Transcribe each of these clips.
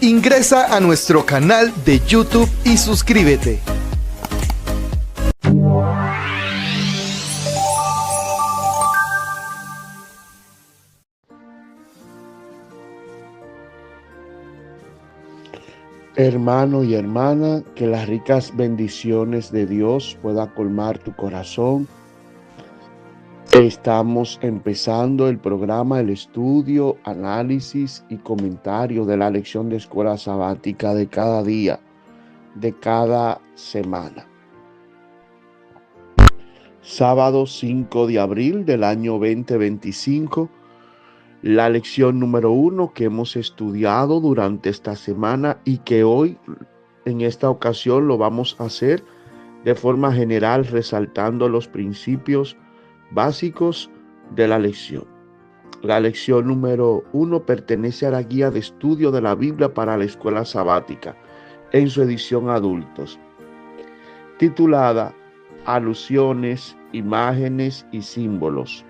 Ingresa a nuestro canal de YouTube y suscríbete. Hermano y hermana, que las ricas bendiciones de Dios puedan colmar tu corazón. Estamos empezando el programa, el estudio, análisis y comentario de la lección de escuela sabática de cada día, de cada semana. Sábado 5 de abril del año 2025. La lección número 1 que hemos estudiado durante esta semana y que hoy, en esta ocasión, lo vamos a hacer de forma general, resaltando los principios básicos de la lección. La lección número 1 pertenece a la guía de estudio de la Biblia para la escuela sabática, en su edición adultos, titulada Alusiones, imágenes y símbolos.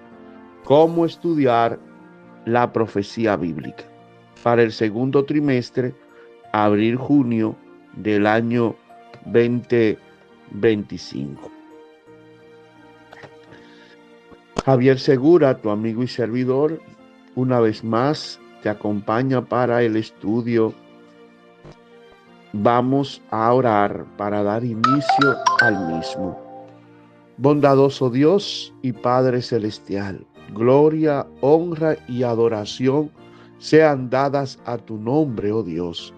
¿Cómo estudiar la profecía bíblica? Para el segundo trimestre, abril-junio del año 2025. Javier Segura, tu amigo y servidor, una vez más te acompaña para el estudio. Vamos a orar para dar inicio al mismo. Bondadoso Dios y Padre Celestial, gloria, honra y adoración sean dadas a tu nombre, oh Dios.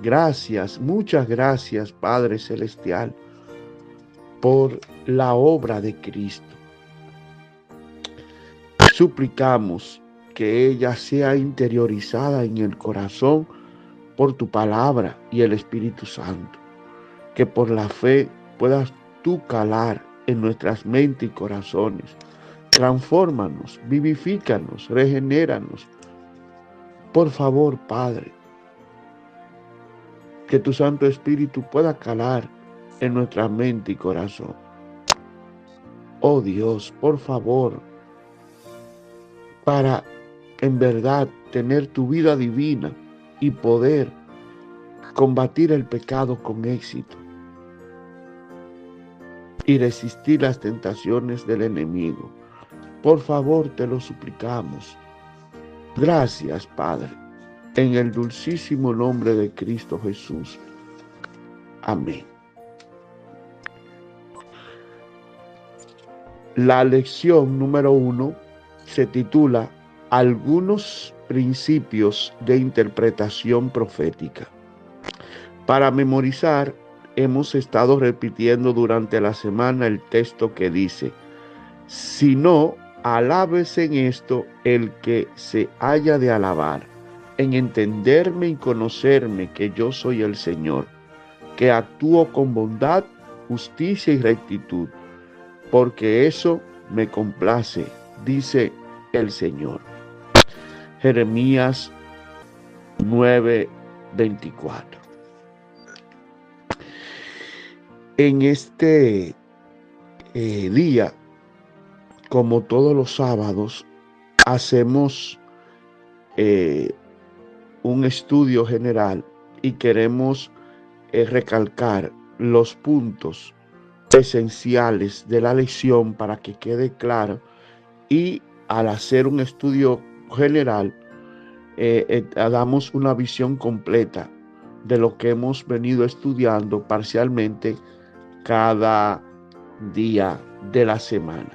Gracias, muchas gracias, Padre Celestial, por la obra de Cristo. Suplicamos que ella sea interiorizada en el corazón por tu palabra y el Espíritu Santo, que por la fe puedas tú calar en nuestras mentes y corazones. Transfórmanos, vivifícanos, regenéranos. Por favor, Padre, que tu Santo Espíritu pueda calar en nuestra mente y corazón. Oh Dios, por favor, para en verdad tener tu vida divina y poder combatir el pecado con éxito y resistir las tentaciones del enemigo. Por favor, te lo suplicamos. Gracias, Padre, en el dulcísimo nombre de Cristo Jesús. Amén. La lección número 1 se titula Algunos principios de interpretación profética. Para memorizar, hemos estado repitiendo durante la semana el texto que dice: si no, alábese en esto el que se haya de alabar, en entenderme y conocerme que yo soy el Señor, que actúo con bondad, justicia y rectitud, porque eso me complace, dice el Señor. Jeremías 9:24. En este día, como todos los sábados, hacemos un estudio general y queremos recalcar los puntos esenciales de la lección para que quede claro, y al hacer un estudio general damos una visión completa de lo que hemos venido estudiando parcialmente cada día de la semana.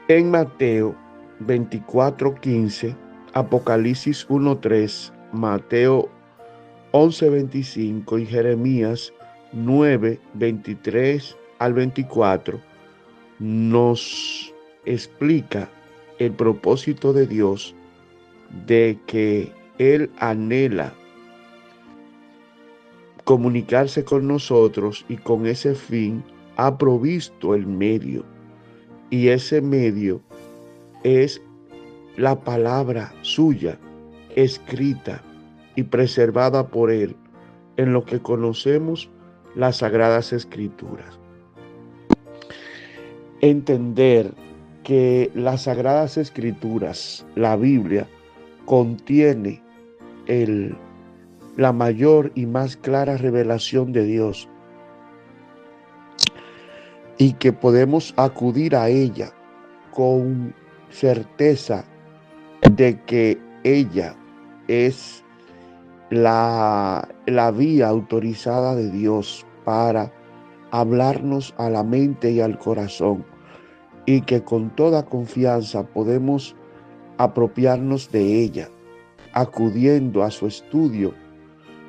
En Mateo 24:15, Apocalipsis 1:3, Mateo 11:25 y Jeremías 9:23 al 24 nos explica el propósito de Dios de que Él anhela comunicarse con nosotros y con ese fin ha provisto el medio. Y ese medio es la palabra suya, escrita y preservada por Él en lo que conocemos las Sagradas Escrituras. Entender que las Sagradas Escrituras, la Biblia, contiene la mayor y más clara revelación de Dios, y que podemos acudir a ella con certeza de que ella es la vía autorizada de Dios para hablarnos a la mente y al corazón, y que con toda confianza podemos apropiarnos de ella, acudiendo a su estudio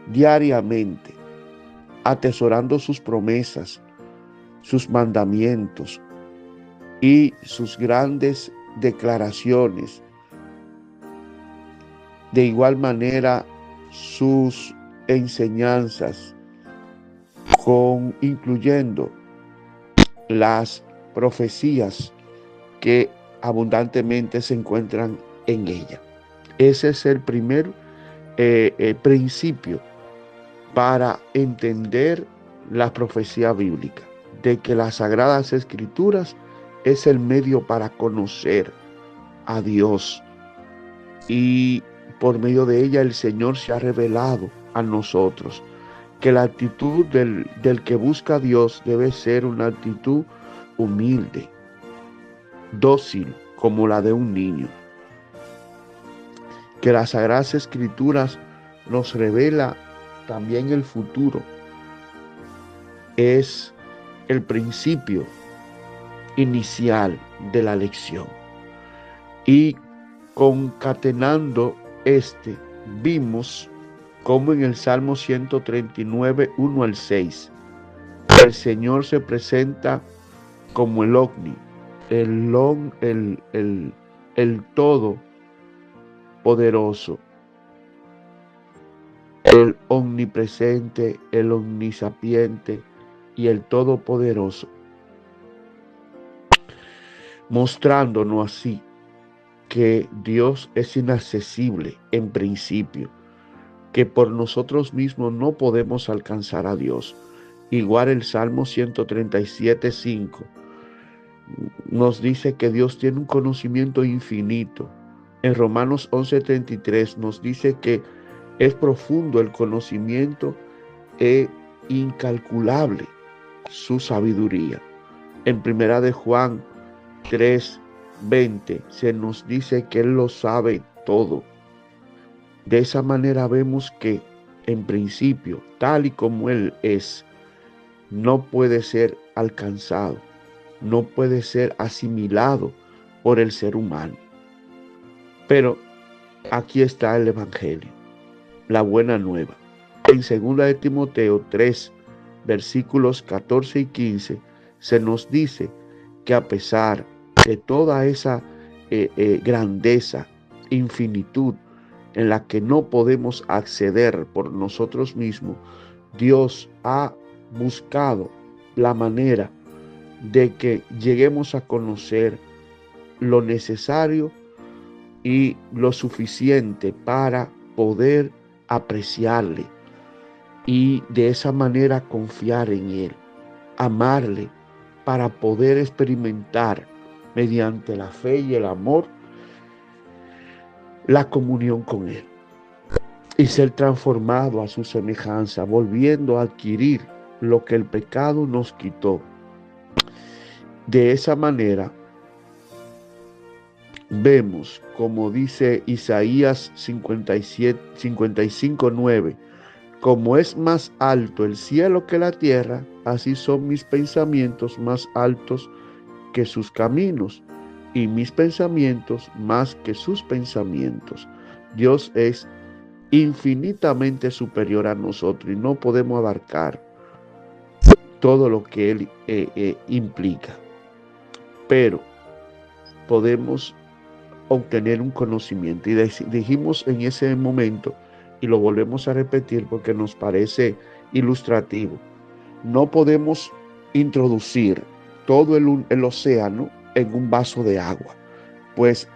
diariamente, atesorando sus promesas, sus mandamientos y sus grandes declaraciones. De igual manera, sus enseñanzas, incluyendo las profecías que abundantemente se encuentran en ella. Ese es el primer principio para entender la profecía bíblica, de que las Sagradas Escrituras es el medio para conocer a Dios, y por medio de ella el Señor se ha revelado a nosotros, que la actitud del que busca a Dios debe ser una actitud humilde, dócil como la de un niño. Que las Sagradas Escrituras nos revela también el futuro, es el principio inicial de la lección. Y concatenando vimos como en el Salmo 139, 1 al 6, el Señor se presenta como el Omni, el Todopoderoso, el Omnipresente, el Omnisapiente y el Todopoderoso, mostrándonos así que Dios es inaccesible en principio, que por nosotros mismos no podemos alcanzar a Dios. Igual el Salmo 137, 5 nos dice que Dios tiene un conocimiento infinito. En Romanos 11:33 nos dice que es profundo el conocimiento e incalculable su sabiduría. En Primera de Juan 3:20 se nos dice que Él lo sabe todo. De esa manera vemos que en principio, tal y como Él es, no puede ser alcanzado, no puede ser asimilado por el ser humano. Pero aquí está el Evangelio, la buena nueva. En 2 de Timoteo 3, versículos 14 y 15, se nos dice que a pesar de toda esa grandeza, infinitud, en la que no podemos acceder por nosotros mismos, Dios ha buscado la manera de que lleguemos a conocer lo necesario y lo suficiente para poder apreciarle, y de esa manera confiar en Él, amarle, para poder experimentar mediante la fe y el amor la comunión con Él y ser transformado a su semejanza, volviendo a adquirir lo que el pecado nos quitó. De esa manera vemos, como dice Isaías 55:9, como es más alto el cielo que la tierra, así son mis pensamientos más altos que sus caminos, y mis pensamientos más que sus pensamientos. Dios es infinitamente superior a nosotros y no podemos abarcar todo lo que Él implica, pero podemos obtener un conocimiento. Y dijimos en ese momento, y lo volvemos a repetir porque nos parece ilustrativo, no podemos introducir todo el océano en un vaso de agua, pues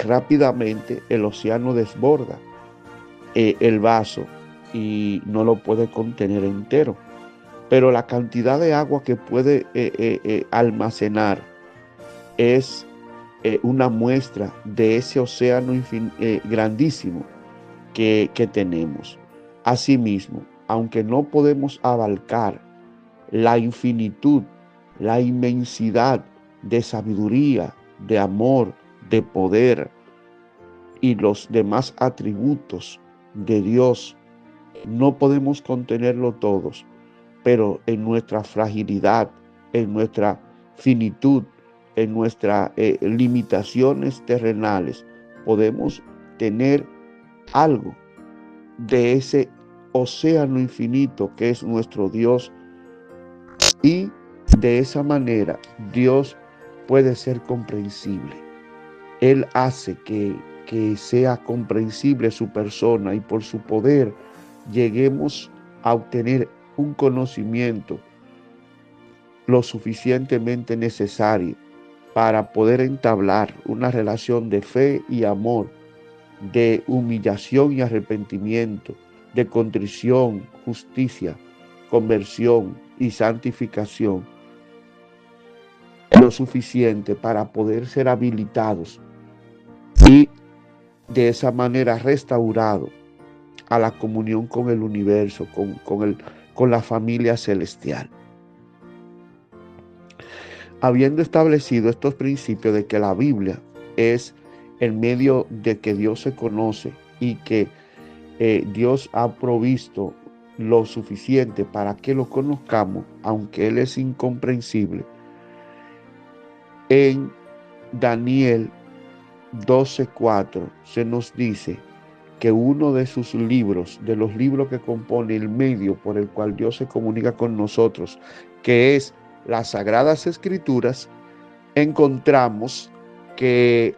rápidamente el océano desborda el vaso y no lo puede contener entero. Pero la cantidad de agua que puede almacenar es una muestra de ese océano grandísimo que tenemos. Asimismo, aunque no podemos abarcar la infinitud, la inmensidad de sabiduría, de amor, de poder y los demás atributos de Dios, no podemos contenerlo todos, pero en nuestra fragilidad, en nuestra finitud, en nuestras limitaciones terrenales, podemos tener algo de ese océano infinito que es nuestro Dios, y de esa manera Dios puede ser comprensible. Él hace que sea comprensible su persona, y por su poder lleguemos a obtener un conocimiento lo suficientemente necesario para poder entablar una relación de fe y amor, de humillación y arrepentimiento, de contrición, justicia, conversión y santificación, lo suficiente para poder ser habilitados y de esa manera restaurado a la comunión con el universo, con la familia celestial. Habiendo establecido estos principios de que la Biblia es el medio de que Dios se conoce y que Dios ha provisto lo suficiente para que lo conozcamos, aunque Él es incomprensible, en Daniel 12:4 se nos dice que uno de sus libros, de los libros que compone el medio por el cual Dios se comunica con nosotros, que es las Sagradas Escrituras, encontramos que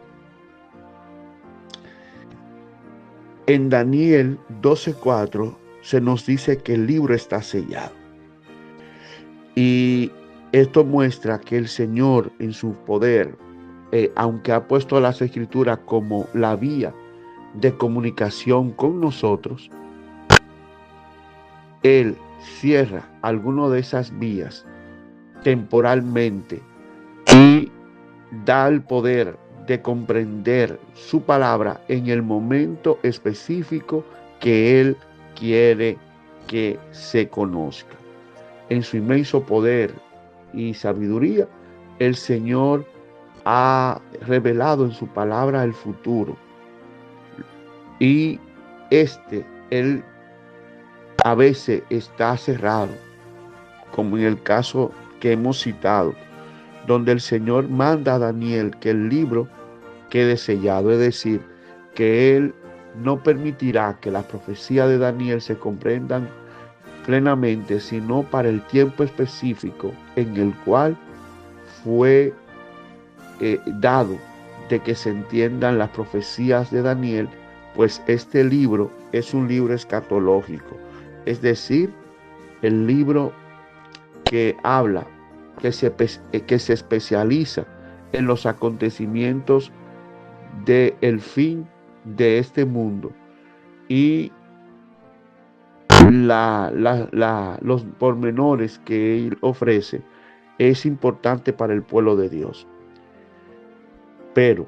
en Daniel 12:4 se nos dice que el libro está sellado. Y esto muestra que el Señor en su poder, aunque ha puesto las Escrituras como la vía de comunicación con nosotros, Él cierra alguna de esas vías temporalmente y da el poder de comprender su palabra en el momento específico que Él quiere que se conozca. En su inmenso poder y sabiduría, el Señor ha revelado en su palabra el futuro. Y Él a veces está cerrado, como en el caso que hemos citado, donde el Señor manda a Daniel que el libro quede sellado, es decir, que Él no permitirá que las profecías de Daniel se comprendan plenamente, sino para el tiempo específico en el cual fue dado de que se entiendan las profecías de Daniel, pues este libro es un libro escatológico, es decir, el libro que habla, que se especializa en los acontecimientos del fin de este mundo y los pormenores que él ofrece es importante para el pueblo de Dios. Pero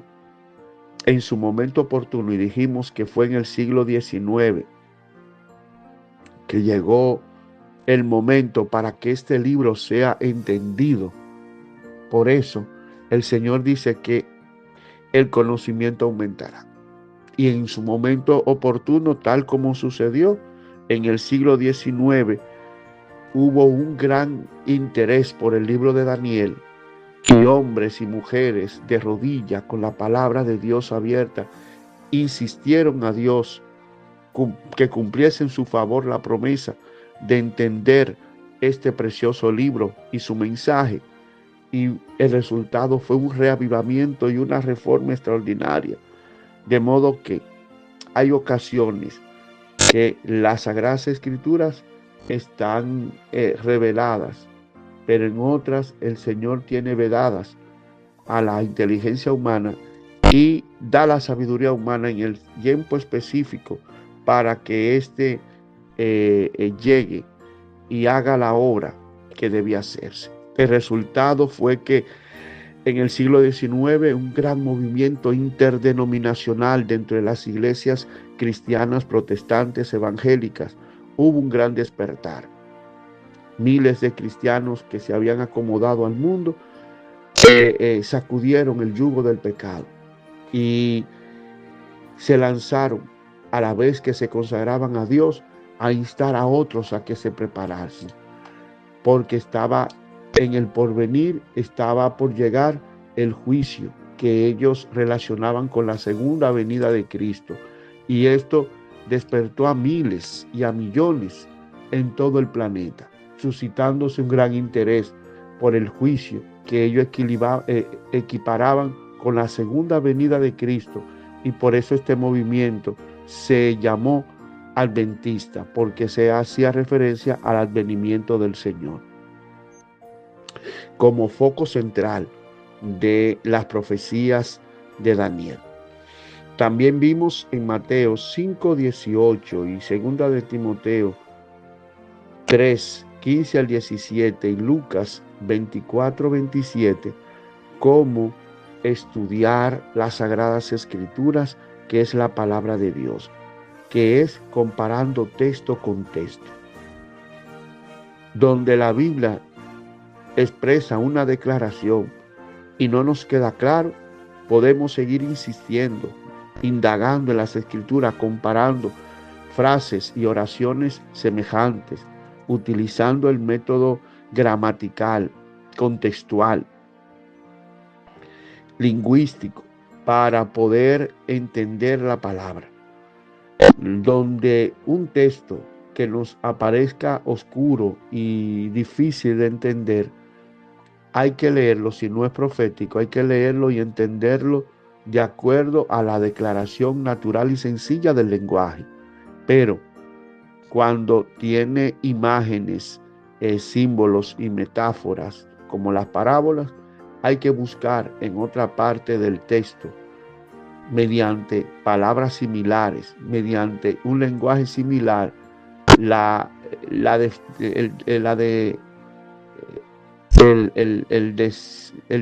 en su momento oportuno, y dijimos que fue en el siglo XIX que llegó el momento para que este libro sea entendido. Por eso el Señor dice que el conocimiento aumentará. Y en su momento oportuno, tal como sucedió en el siglo XIX, hubo un gran interés por el libro de Daniel, y hombres y mujeres de rodillas con la palabra de Dios abierta insistieron a Dios que cumpliese en su favor la promesa de entender este precioso libro y su mensaje. Y el resultado fue un reavivamiento y una reforma extraordinaria. De modo que hay ocasiones que las Sagradas Escrituras están reveladas, pero en otras el Señor tiene vedadas a la inteligencia humana y da la sabiduría humana en el tiempo específico para que éste llegue y haga la obra que debía hacerse. El resultado fue que en el siglo XIX un gran movimiento interdenominacional dentro de las iglesias cristianas, protestantes, evangélicas. Hubo un gran despertar. Miles de cristianos que se habían acomodado al mundo sacudieron el yugo del pecado y se lanzaron, a la vez que se consagraban a Dios, a instar a otros a que se preparasen, porque estaba en el porvenir, estaba por llegar el juicio que ellos relacionaban con la segunda venida de Cristo. Y esto despertó a miles y a millones en todo el planeta, suscitándose un gran interés por el juicio que ellos equiparaban con la segunda venida de Cristo. Y por eso este movimiento se llamó adventista, porque se hacía referencia al advenimiento del Señor como foco central de las profecías de Daniel. También vimos en Mateo 5:18 y segunda de Timoteo 3:15 al 17 y Lucas 24:27 cómo estudiar las Sagradas Escrituras, que es la palabra de Dios, que es comparando texto con texto. Donde la Biblia expresa una declaración y no nos queda claro, podemos seguir insistiendo, indagando en las Escrituras, comparando frases y oraciones semejantes, utilizando el método gramatical, contextual, lingüístico, para poder entender la palabra. Donde un texto que nos aparezca oscuro y difícil de entender, hay que leerlo, si no es profético, hay que leerlo y entenderlo de acuerdo a la declaración natural y sencilla del lenguaje. Pero cuando tiene imágenes, símbolos y metáforas, como las parábolas, hay que buscar en otra parte del texto, mediante palabras similares, mediante un lenguaje similar, el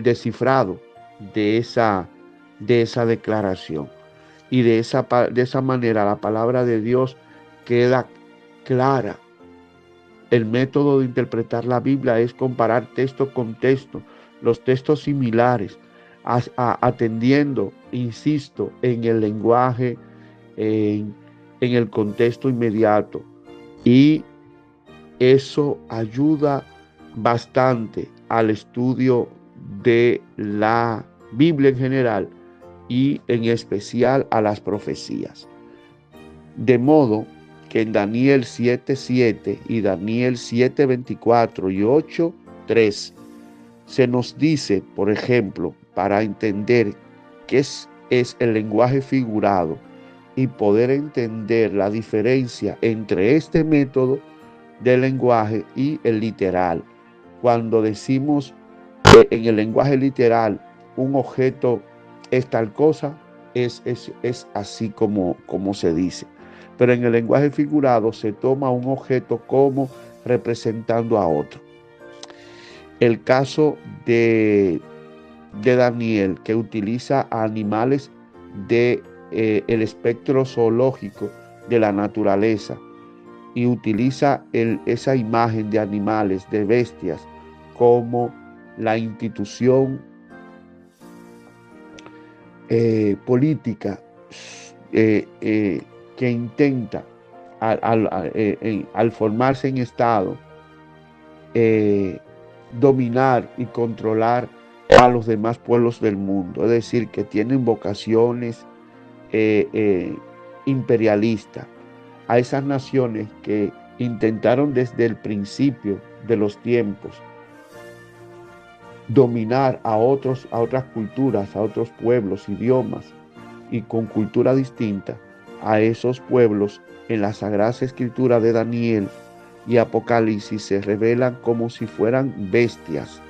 descifrado de esa declaración. Y de esa manera la palabra de Dios queda clara. El método de interpretar la Biblia es comparar texto con texto, los textos similares, atendiendo, insisto, en el lenguaje, en el contexto inmediato. Y eso ayuda bastante al estudio de la Biblia en general y en especial a las profecías. De modo que en Daniel 7:7 y Daniel 7:24 y 8:3 se nos dice, por ejemplo, para entender qué es el lenguaje figurado y poder entender la diferencia entre este método de lenguaje y el literal. Cuando decimos en el lenguaje literal un objeto es tal cosa, es así como se dice. Pero en el lenguaje figurado se toma un objeto como representando a otro. El caso de Daniel, que utiliza animales de el espectro zoológico de la naturaleza y utiliza esa imagen de animales, de bestias, como la institución política que intenta al formarse en Estado dominar y controlar a los demás pueblos del mundo, es decir, que tienen vocaciones imperialistas, a esas naciones que intentaron desde el principio de los tiempos dominar a otras culturas, a otros pueblos, idiomas y con cultura distinta. A esos pueblos en las Sagradas Escrituras de Daniel y Apocalipsis se revelan como si fueran bestias.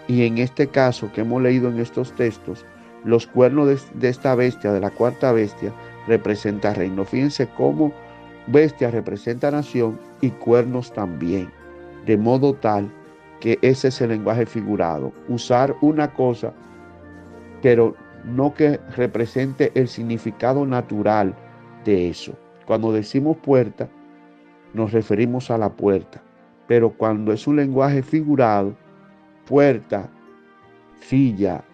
Y en este caso que hemos leído en estos textos, los cuernos de esta bestia, de la cuarta bestia, representa reino. Fíjense cómo bestia representa nación y cuernos también, de modo tal que ese es el lenguaje figurado. Usar una cosa, pero no que represente el significado natural de eso. Cuando decimos puerta, nos referimos a la puerta. Pero cuando es un lenguaje figurado, puerta, silla,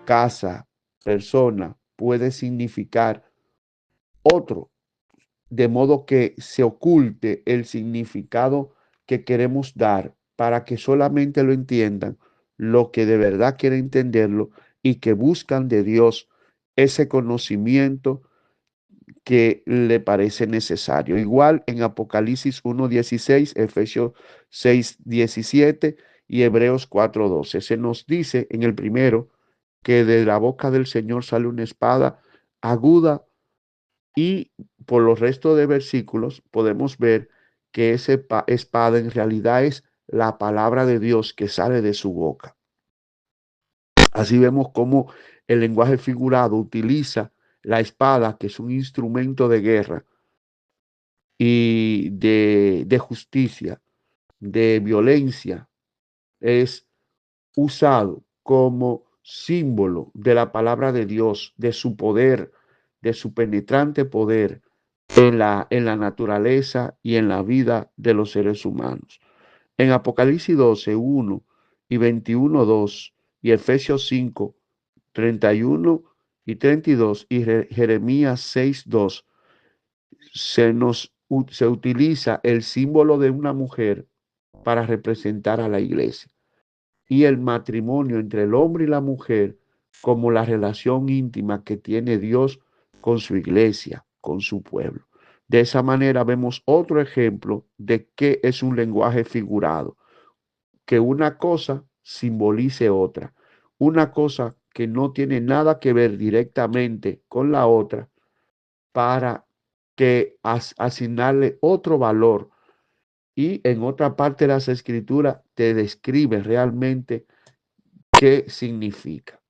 casa, persona, puede significar otro, de modo que se oculte el significado que queremos dar para que solamente lo entiendan lo que de verdad quieren entenderlo y que buscan de Dios ese conocimiento que le parece necesario. Igual en Apocalipsis 1:16, Efesios 6:17 y Hebreos 4:12. Se nos dice en el primero que de la boca del Señor sale una espada aguda, y por los restos de versículos podemos ver que esa espada en realidad es la palabra de Dios que sale de su boca. Así vemos cómo el lenguaje figurado utiliza la espada, que es un instrumento de guerra y de justicia, de violencia, es usado como símbolo de la palabra de Dios, de su poder, de su penetrante poder en la naturaleza y en la vida de los seres humanos. En Apocalipsis 12:1 y 21:2 y Efesios 5:31 y 32 y Jeremías 6:2 se utiliza el símbolo de una mujer para representar a la iglesia y el matrimonio entre el hombre y la mujer como la relación íntima que tiene Dios con su iglesia, con su pueblo. De esa manera vemos otro ejemplo de qué es un lenguaje figurado, que una cosa simbolice otra, una cosa que no tiene nada que ver directamente con la otra para que asignarle otro valor, y en otra parte de las escrituras te describe realmente qué significa.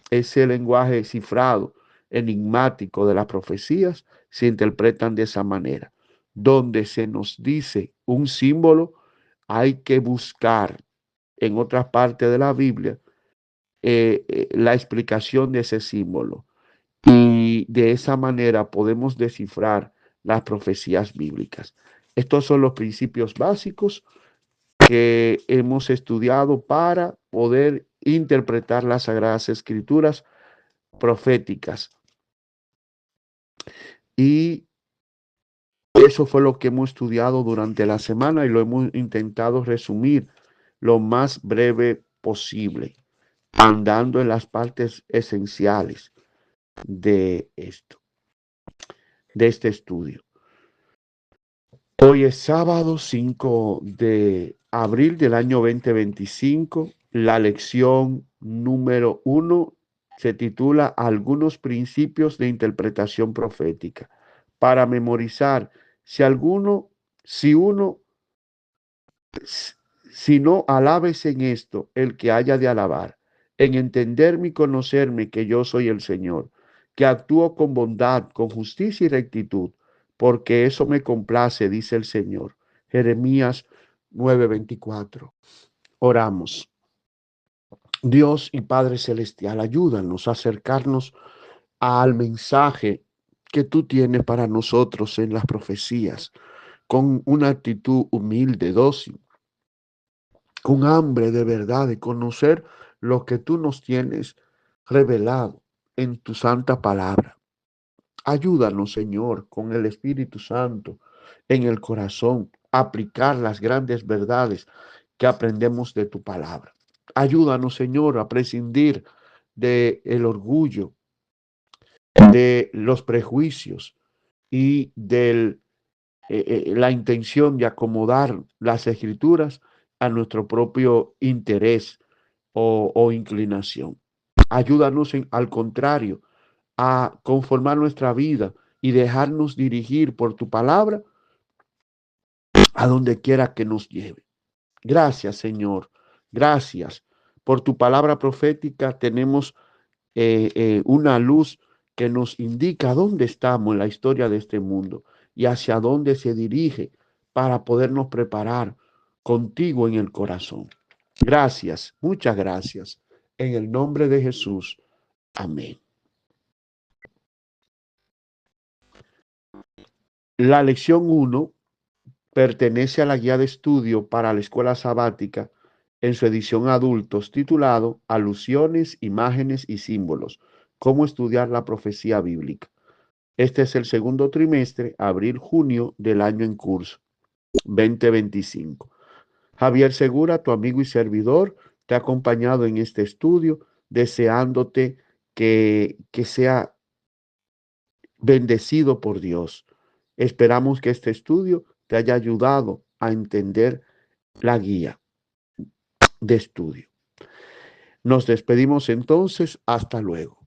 Ese lenguaje cifrado, enigmático de las profecías, se interpretan de esa manera. Donde se nos dice un símbolo, hay que buscar en otras partes de la Biblia la explicación de ese símbolo. Y de esa manera podemos descifrar las profecías bíblicas. Estos son los principios básicos que hemos estudiado para poder interpretar las Sagradas Escrituras proféticas. Y eso fue lo que hemos estudiado durante la semana y lo hemos intentado resumir lo más breve posible, andando en las partes esenciales de esto, de este estudio. Hoy es sábado 5 de abril del año 2025. La lección número 1 se titula Algunos principios de interpretación profética. Para memorizar, si no alabes en esto el que haya de alabar, en entenderme y conocerme que yo soy el Señor, que actúo con bondad, con justicia y rectitud, porque eso me complace, dice el Señor. Jeremías 9:24. Oramos. Dios y Padre Celestial, ayúdanos a acercarnos al mensaje que tú tienes para nosotros en las profecías, con una actitud humilde, dócil, con hambre de verdad, de conocer lo que tú nos tienes revelado en tu santa palabra. Ayúdanos, Señor, con el Espíritu Santo en el corazón, a aplicar las grandes verdades que aprendemos de tu palabra. Ayúdanos, Señor, a prescindir del orgullo, de los prejuicios y de la intención de acomodar las escrituras a nuestro propio interés o inclinación. Ayúdanos, al contrario, a conformar nuestra vida y dejarnos dirigir por tu palabra a donde quiera que nos lleve. Gracias, Señor. Gracias. Por tu palabra profética tenemos una luz que nos indica dónde estamos en la historia de este mundo y hacia dónde se dirige para podernos preparar contigo en el corazón. Gracias, muchas gracias. En el nombre de Jesús. Amén. La lección 1 pertenece a la guía de estudio para la escuela sabática en su edición adultos titulado Alusiones, imágenes y símbolos. Cómo estudiar la profecía bíblica. Este es el segundo trimestre, abril-junio del año en curso, 2025. Javier Segura, tu amigo y servidor, te ha acompañado en este estudio, deseándote que sea bendecido por Dios. Esperamos que este estudio te haya ayudado a entender la guía de estudio. Nos despedimos entonces, hasta luego.